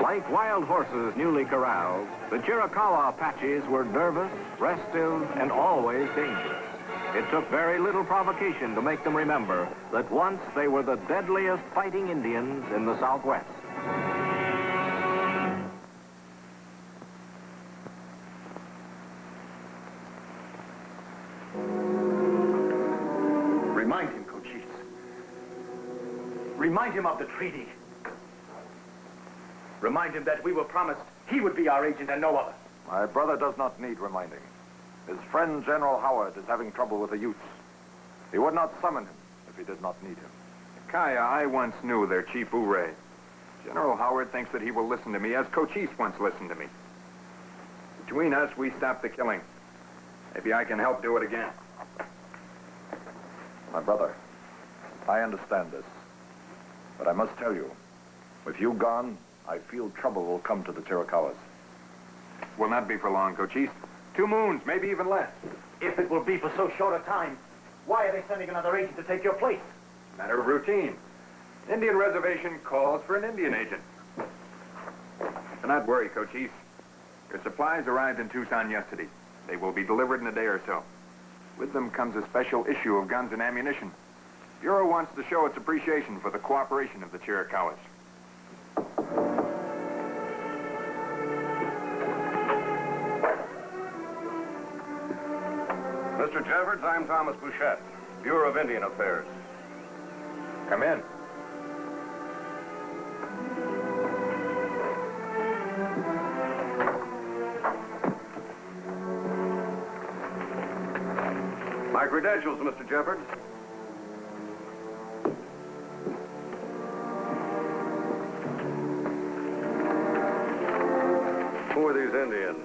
Like wild horses newly corralled, the Chiricahua Apaches were nervous, restive, and always dangerous. It took very little provocation to make them remember that once they were the deadliest fighting Indians in the Southwest. Remind him, Cochise. Remind him of the treaty. Remind him that we were promised he would be our agent and no other. My brother does not need reminding. His friend, General Howard, is having trouble with the Utes. He would not summon him if he did not need him. Kaya, I once knew their chief Ouray. General Howard thinks that he will listen to me as Cochise once listened to me. Between us, we stopped the killing. Maybe I can help do it again. My brother, I understand this. But I must tell you, with you gone, I feel trouble will come to the Chiricahuas. Will not be for long, Cochise. 2 moons, maybe even less. If it will be for so short a time, why are they sending another agent to take your place? Matter of routine. Indian reservation calls for an Indian agent. Do not worry, Cochise. Your supplies arrived in Tucson yesterday. They will be delivered in a day or so. With them comes a special issue of guns and ammunition. Bureau wants to show its appreciation for the cooperation of the Chiricahuas. Mr. Jeffords, I'm Thomas Bouchette, Bureau of Indian Affairs. Come in. My credentials, Mr. Jeffords. Who are these Indians?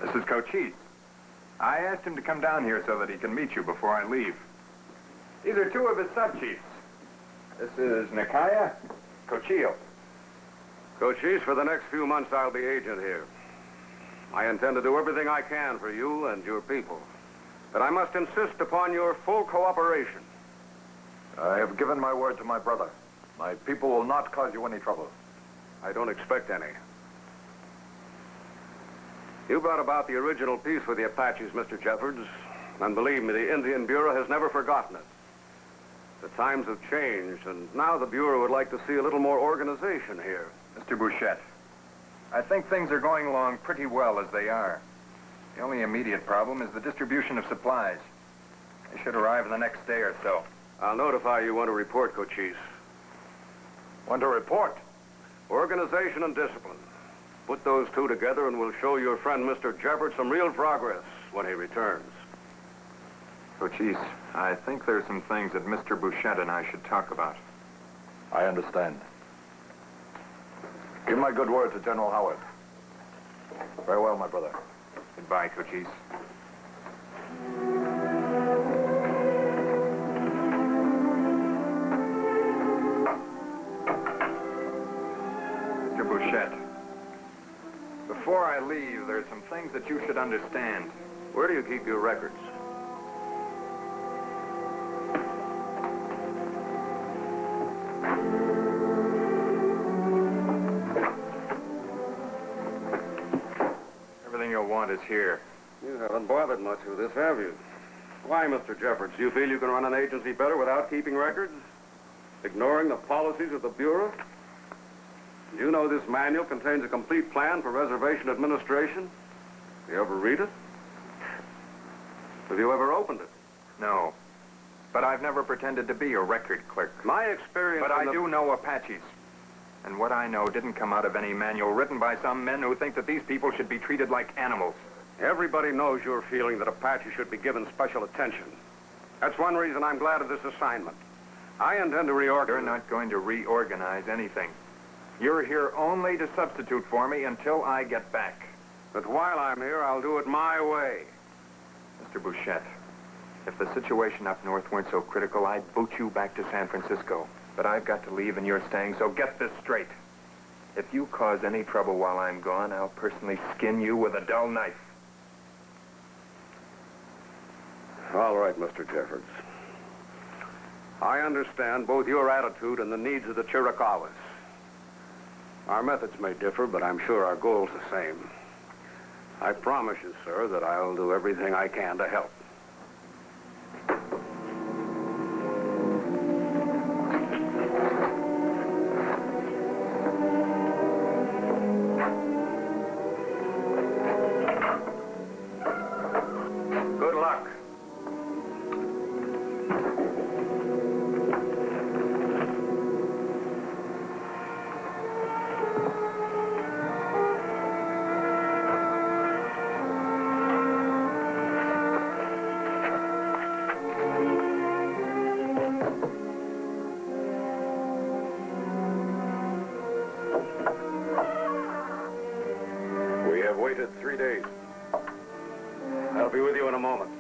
This is Cochise. I asked him to come down here so that he can meet you before I leave. These are 2 of his sub-chiefs. This is Nikaya, Cochille. Cochise, for the next few months, I'll be agent here. I intend to do everything I can for you and your people. But I must insist upon your full cooperation. I have given my word to my brother. My people will not cause you any trouble. I don't expect any. You brought about the original peace with the Apaches, Mr. Jeffords, and believe me, the Indian Bureau has never forgotten it. The times have changed, and now the Bureau would like to see a little more organization here. Mr. Bouchette, I think things are going along pretty well as they are. The only immediate problem is the distribution of supplies. They should arrive in the next day or so. I'll notify you when to report, Cochise. Want to report? Organization and discipline. Put those 2 together and we'll show your friend Mr. Jeffords some real progress when he returns. Cochise, I think there's some things that Mr. Bouchette and I should talk about. I understand. Give my good word to General Howard. Farewell, my brother. Goodbye, Cochise. Mr. Bouchette, before I leave, there's some things that you should understand. Where do you keep your records? Everything you'll want is here. You haven't bothered much with this, have you? Why, Mr. Jeffords, do you feel you can run an agency better without keeping records? Ignoring the policies of the Bureau? You know this manual contains a complete plan for reservation administration? You ever read it? Have you ever opened it? No. But I've never pretended to be a record clerk. My experience... But I do know Apaches. And what I know didn't come out of any manual written by some men who think that these people should be treated like animals. Everybody knows your feeling that Apache should be given special attention. That's one reason I'm glad of this assignment. I intend to reorganize... You're not going to reorganize anything. You're here only to substitute for me until I get back. But while I'm here, I'll do it my way. Mr. Bouchette, if the situation up north weren't so critical, I'd boot you back to San Francisco. But I've got to leave and you're staying, so get this straight. If you cause any trouble while I'm gone, I'll personally skin you with a dull knife. All right, Mr. Jeffords. I understand both your attitude and the needs of the Chiricahuas. Our methods may differ, but I'm sure our goal's the same. I promise you, sir, that I'll do everything I can to help. Good luck. We have waited 3 days. I'll be with you in a moment.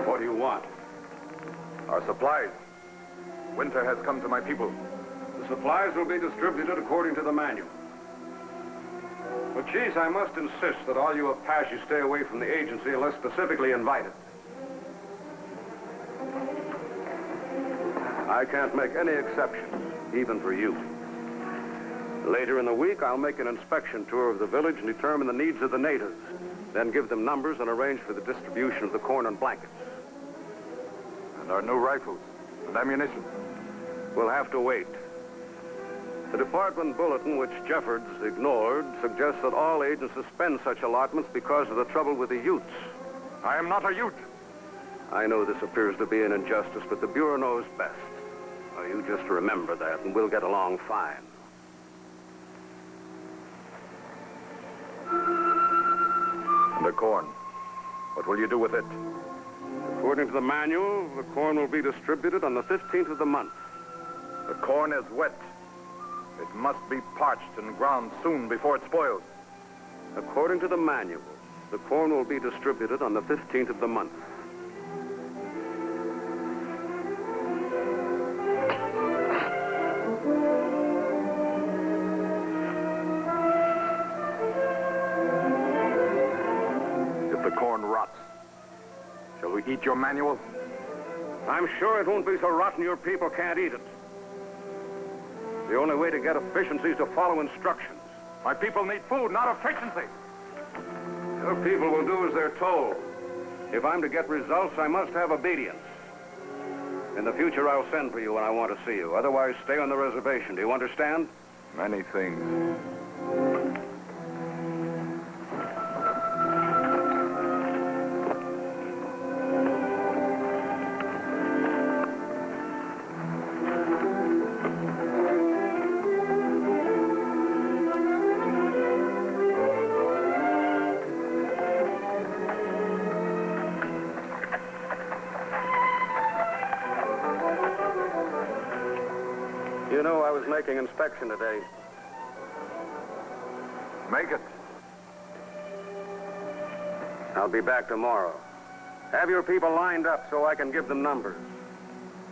What do you want? Our supplies. Winter has come to my people. The supplies will be distributed according to the manual. But, Chief, I must insist that all you Apaches stay away from the agency unless specifically invited. I can't make any exceptions, even for you. Later in the week, I'll make an inspection tour of the village and determine the needs of the natives, then give them numbers and arrange for the distribution of the corn and blankets. And our new rifles and ammunition. We'll have to wait. The department bulletin, which Jeffords ignored, suggests that all agents suspend such allotments because of the trouble with the Utes. I am not a Ute. I know this appears to be an injustice, but the Bureau knows best. Well, you just remember that, and we'll get along fine. And the corn. What will you do with it? According to the manual, the corn will be distributed on the 15th of the month. The corn is wet. It must be parched and ground soon before it spoils. According to the manual, the corn will be distributed on the 15th of the month. If the corn rots, shall we eat your manual? I'm sure it won't be so rotten your people can't eat it. The only way to get efficiency is to follow instructions. My people need food, not efficiency. Your people will do as they're told. If I'm to get results, I must have obedience. In the future, I'll send for you when I want to see you. Otherwise, stay on the reservation. Do you understand? Many things. You know, I was making inspection today. Make it. I'll be back tomorrow. Have your people lined up so I can give them numbers.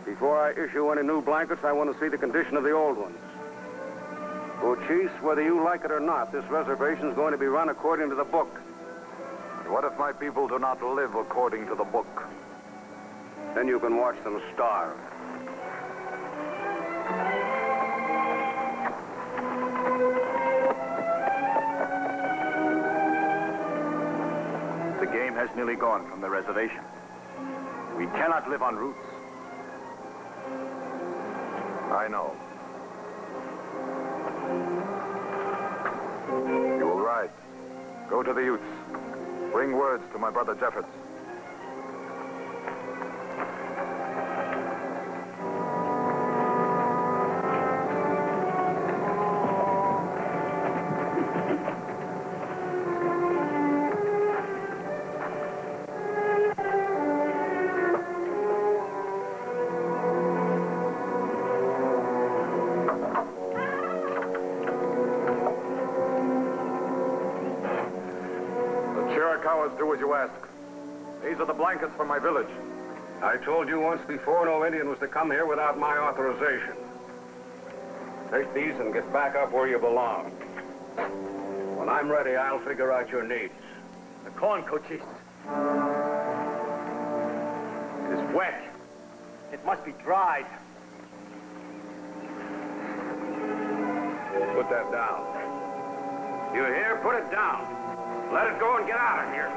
Before I issue any new blankets, I want to see the condition of the old ones. Chiefs, whether you like it or not, this reservation is going to be run according to the book. And what if my people do not live according to the book? Then you can watch them starve. The game has nearly gone from the reservation. We cannot live on roots. I know. You will ride. Go to the Utes. Bring words to my brother Jeffords. Do as you ask. These are the blankets for my village. I told you once before no Indian was to come here without my authorization. Take these and get back up where you belong. When I'm ready, I'll figure out your needs. The corn, Cochise. It is wet. It must be dried. Put that down. You hear? Put it down. Let it go and get out of here.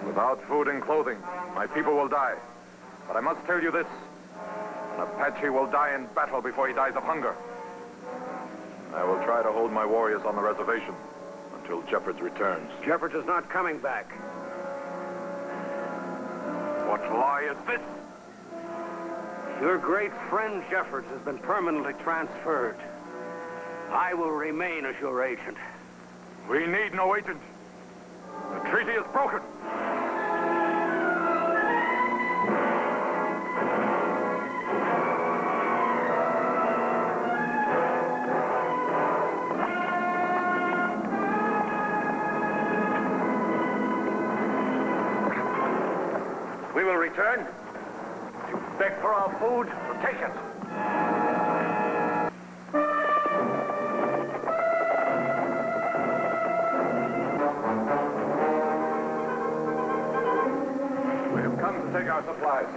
Without food and clothing, my people will die. But I must tell you this. An Apache will die in battle before he dies of hunger. I will try to hold my warriors on the reservation until Jeffords returns. Jeffords is not coming back. What lie is this? Your great friend Jeffords has been permanently transferred. I will remain as your agent. We need no agent. The treaty is broken. We will return. You beg for our food, so take it. We have come to take our supplies.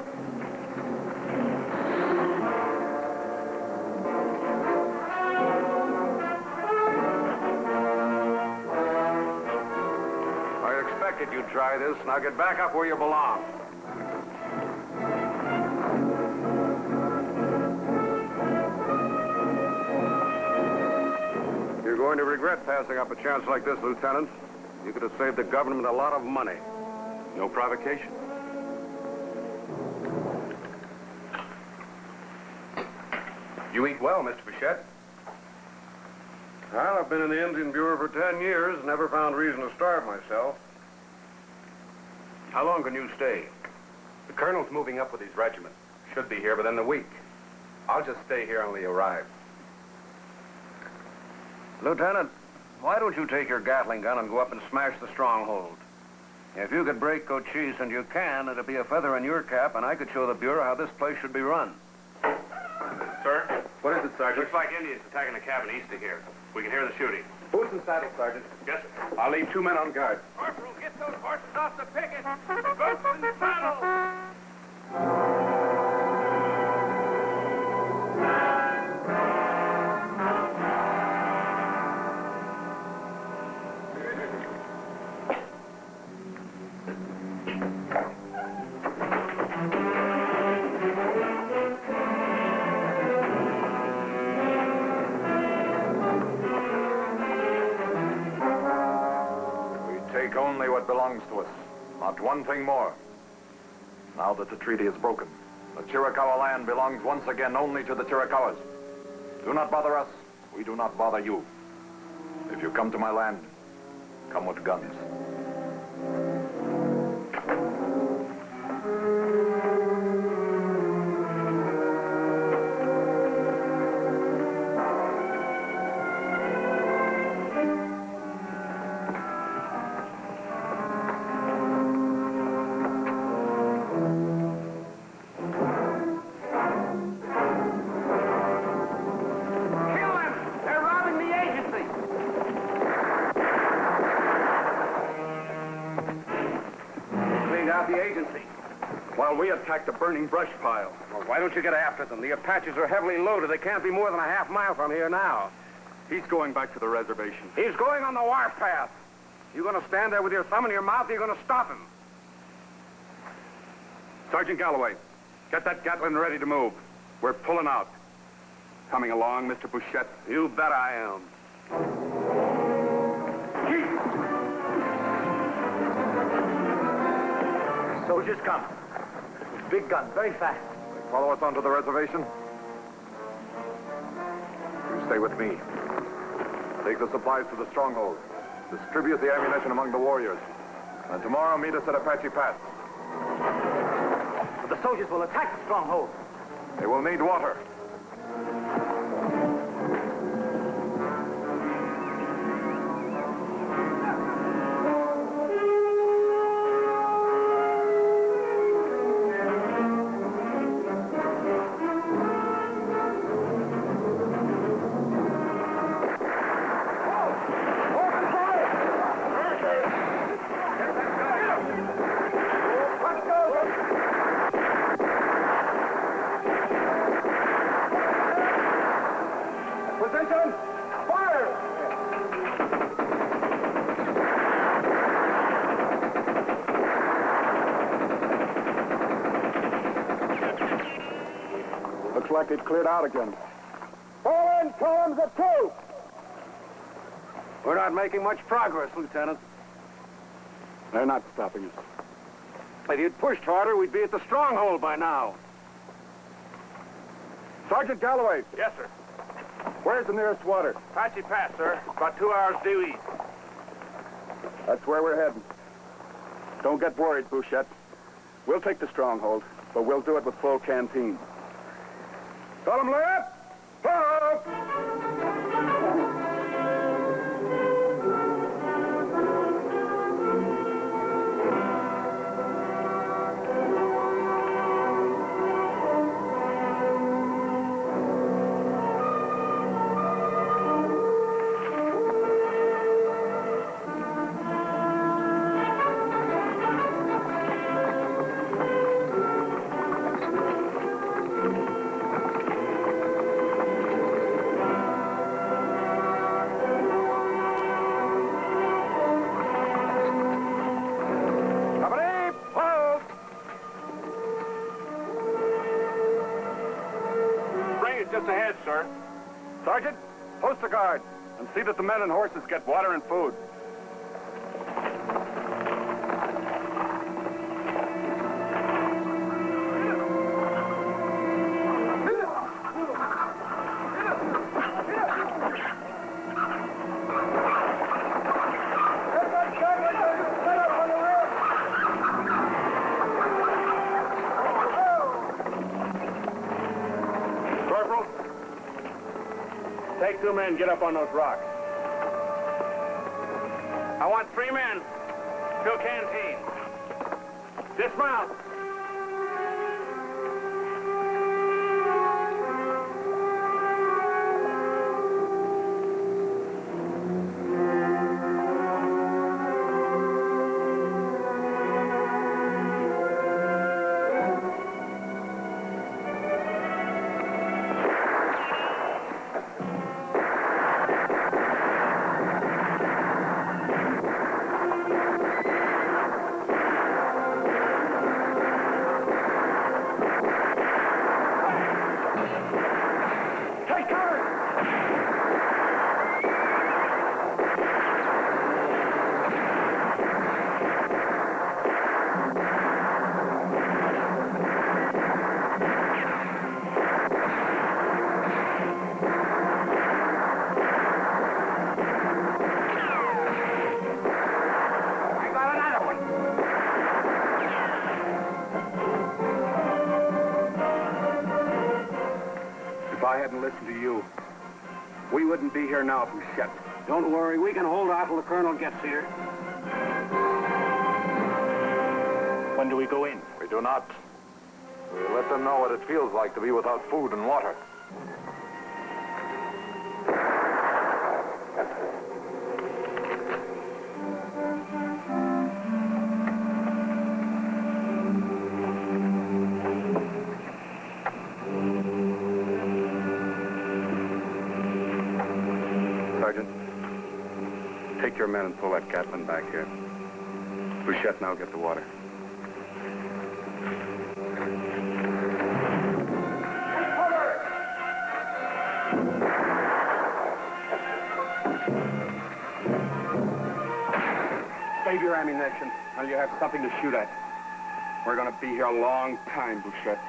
I expected you'd try this. Now get back up where you belong. You're going to regret passing up a chance like this, Lieutenant. You could have saved the government a lot of money. No provocation. You eat well, Mr. Bichette. Well, I've been in the Indian Bureau for 10 years, never found reason to starve myself. How long can you stay? The colonel's moving up with his regiment. Should be here within the week. I'll just stay here until he arrives. Lieutenant, why don't you take your Gatling gun and go up and smash the stronghold? If you could break Cochise, and you can, it'd be a feather in your cap, and I could show the Bureau how this place should be run. Sir? What is it, Sergeant? Looks like Indians attacking a cabin east of here. We can hear the shooting. Boots and saddles, Sergeant. Yes, sir. I'll leave 2 men on guard. Corporal, get those horses off the picket! Boots and saddles! Take only what belongs to us, not one thing more. Now that the treaty is broken, the Chiricahua land belongs once again only to the Chiricahuas. Do not bother us, we do not bother you. If you come to my land, come with guns. The agency. While we attack the burning brush pile. Well, why don't you get after them? The Apaches are heavily loaded. They can't be more than a half mile from here now. He's going back to the reservation. He's going on the warpath. You going to stand there with your thumb in your mouth, or you going to stop him? Sergeant Galloway, get that Gatlin ready to move. We're pulling out. Coming along, Mr. Bouchette? You bet I am. Soldiers come. Big gun, very fast. They follow us onto the reservation. You stay with me. Take the supplies to the stronghold. Distribute the ammunition among the warriors. And tomorrow, meet us at Apache Pass. But the soldiers will attack the stronghold. They will need water. Position! Fire! Looks like it cleared out again. Fall in columns of two! We're not making much progress, Lieutenant. They're not stopping us. If you'd pushed harder, we'd be at the stronghold by now. Sergeant Galloway, Yes, sir. where's the nearest water? Apache Pass, sir. About 2 hours due east. That's where we're heading. Don't get worried, Bouchette. We'll take the stronghold, but we'll do it with full canteens. Column left! Up! Just ahead, sir. Sergeant, post a guard and see that the men and horses get water and food. Corporal, take 2 men, get up on those rocks. I want 3 men. Fill canteen. Dismount. If I hadn't listened to you, we wouldn't be here now, Bouchette. Don't worry, we can hold out till the colonel gets here. When do we go in? We do not. We let them know what it feels like to be without food and water. Sergeant, take your men and pull that Gatlin back here. Bouchette, now get the water. Save your ammunition, and you have something to shoot at. We're going to be here a long time, Bouchette.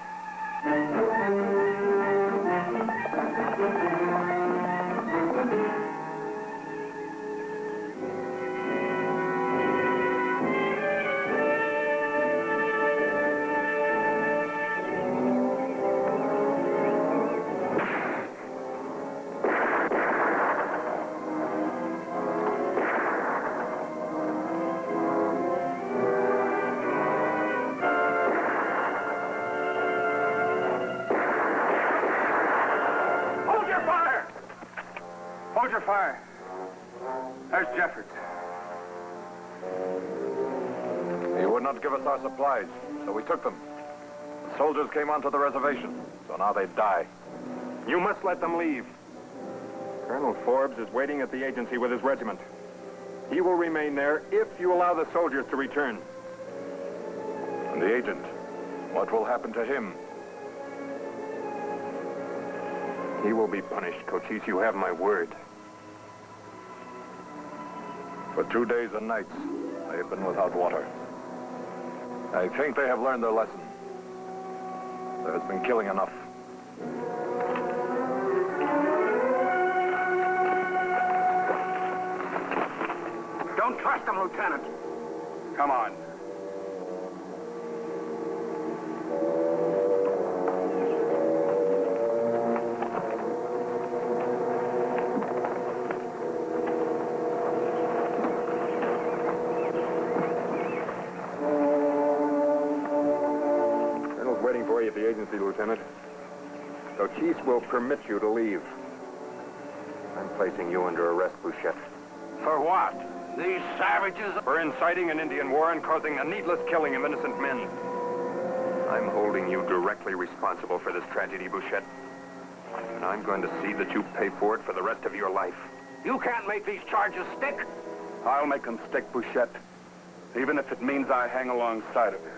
fire. There's Jeffords. He would not give us our supplies, so we took them. The soldiers came onto the reservation, so now they die. You must let them leave. Colonel Forbes is waiting at the agency with his regiment. He will remain there if you allow the soldiers to return. And the agent, what will happen to him? He will be punished, Cochise. You have my word. For 2 days and nights, they have been without water. I think they have learned their lesson. There has been killing enough. Don't trust them, Lieutenant. Come on. Colonel's waiting for you at the agency, Lieutenant. Cochise will permit you to leave. I'm placing you under arrest, Bouchette. For what? These savages... For inciting an Indian war and causing a needless killing of innocent men. I'm holding you directly responsible for this tragedy, Bouchette. And I'm going to see that you pay for it for the rest of your life. You can't make these charges stick. I'll make them stick, Bouchette. Even if it means I hang alongside of you.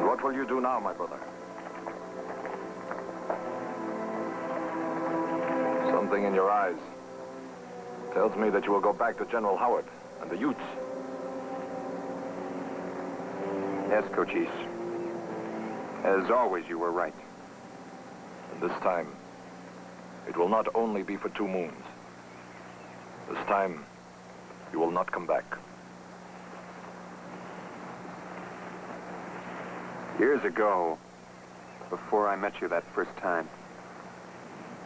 What will you do now, my brother? Something in your eyes tells me that you will go back to General Howard and the Utes. Yes, Cochise. As always, you were right. And this time, it will not only be for 2 moons. This time, you will not come back. Years ago, before I met you that first time,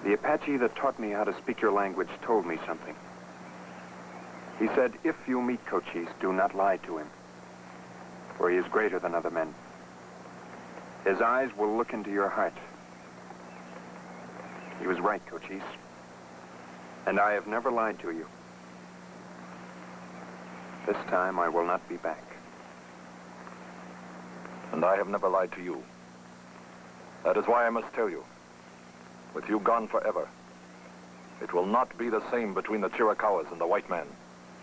the Apache that taught me how to speak your language told me something. He said, if you meet Cochise, do not lie to him, for he is greater than other men. His eyes will look into your heart. He was right, Cochise. And I have never lied to you. This time, I will not be back. And I have never lied to you. That is why I must tell you. With you gone forever, it will not be the same between the Chiricahuas and the white man.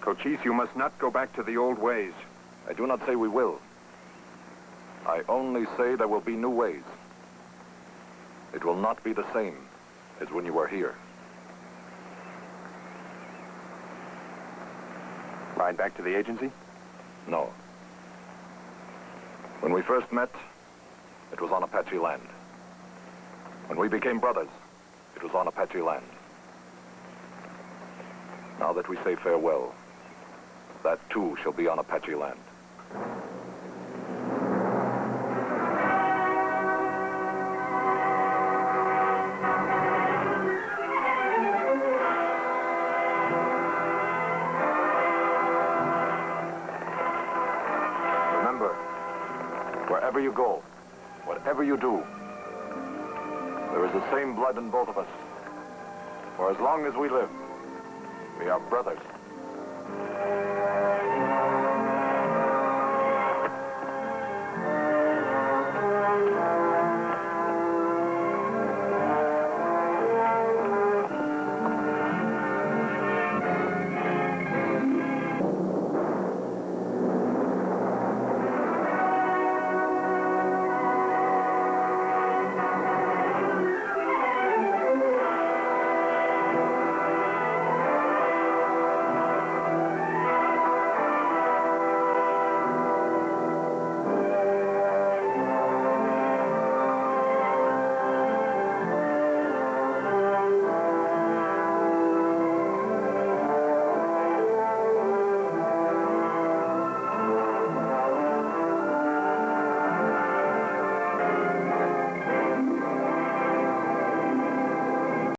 Cochise, you must not go back to the old ways. I do not say we will. I only say there will be new ways. It will not be the same as when you were here. Ride back to the agency? No. When we first met, it was on Apache land. When we became brothers, it was on Apache land. Now that we say farewell, that too shall be on Apache land. Remember, wherever you go, whatever you do, there is the same blood in both of us. For as long as we live, we are brothers.